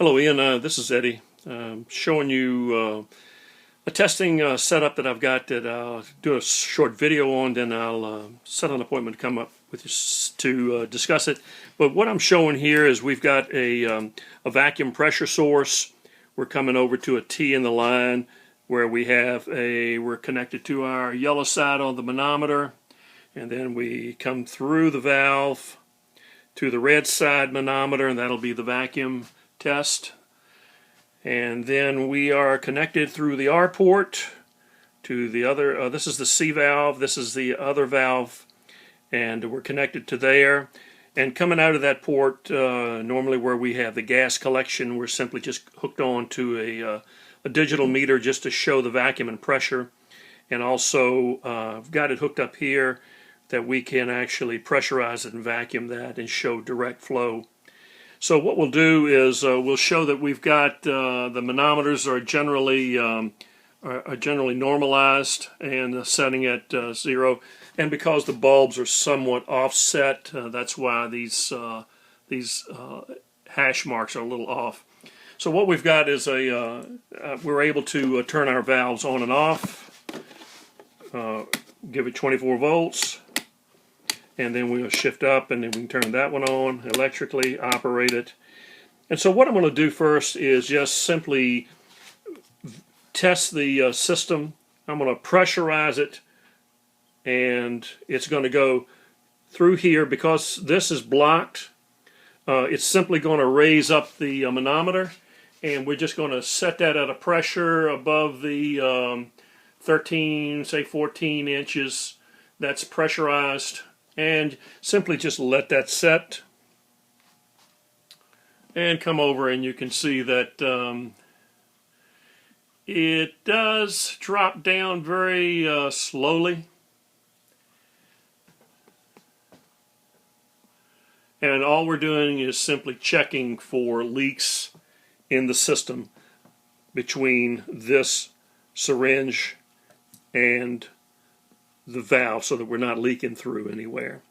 Hello Ian, this is Eddie showing you a testing setup that I've got that I'll do a short video on, then I'll set an appointment to come up with you to discuss it. But what I'm showing here is we've got a vacuum pressure source. We're coming over to a T in the line where we're connected to our yellow side on the manometer, and then we come through the valve to the red side manometer, and that'll be the vacuum test. And then we are connected through the R port to the other, this is the C valve, this is the other valve, and we're connected to there. And coming out of that port, normally where we have the gas collection, we're simply just hooked on to a digital meter just to show the vacuum and pressure. And also I've got it hooked up here that we can actually pressurize it and vacuum that and show direct flow. So what we'll do is we'll show that we've got the manometers are generally normalized and setting at 0. And because the bulbs are somewhat offset, that's why these hash marks are a little off. So what we've got is we're able to turn our valves on and off, give it 24 volts. And then we'll shift up, and then we can turn that one on electrically, operate it. And so what I'm going to do first is just simply test the system. I'm going to pressurize it, and it's going to go through here. Because this is blocked, it's simply going to raise up the manometer, and we're just going to set that at a pressure above the 13, say 14 inches. That's pressurized. And simply just let that set and come over, and you can see that it does drop down very slowly, and all we're doing is simply checking for leaks in the system between this syringe and the valve, so that we're not leaking through anywhere.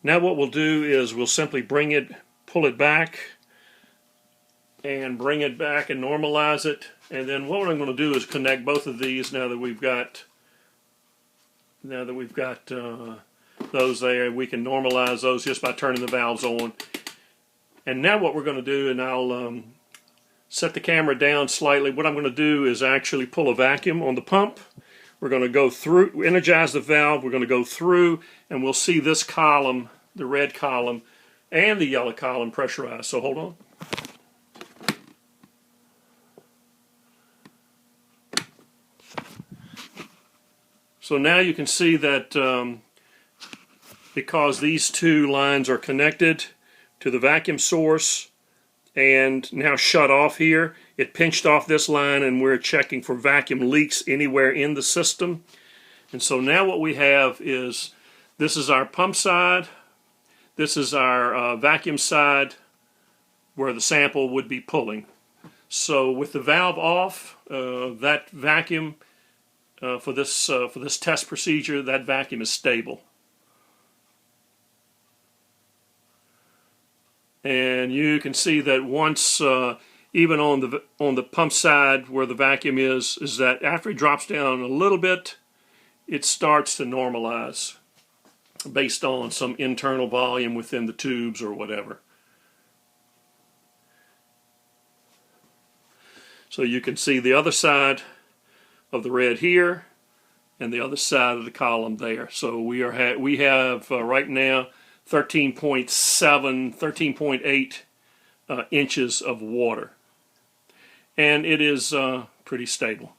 Now what we'll do is we'll simply pull it back and bring it back and normalize it. And then what I'm going to do is connect both of these now that we've got those there. We can normalize those just by turning the valves on. And now what we're going to do, and I'll set the camera down slightly, what I'm going to do is actually pull a vacuum on the pump. We're going to go through, energize the valve, we're going to go through, and we'll see this column, the red column, and the yellow column pressurized. So hold on. So now you can see that because these two lines are connected to the vacuum source and now shut off here, it pinched off this line, and we're checking for vacuum leaks anywhere in the system. And so now what we have is, this is our pump side, this is our vacuum side where the sample would be pulling. So with the valve off, that vacuum for this test procedure, that vacuum is stable. And you can see that once, even on the pump side where the vacuum is that after it drops down a little bit, it starts to normalize based on some internal volume within the tubes or whatever. So you can see the other side of the red here and the other side of the column there. So we have right now 13.7, 13.8 inches of water. And it is pretty stable.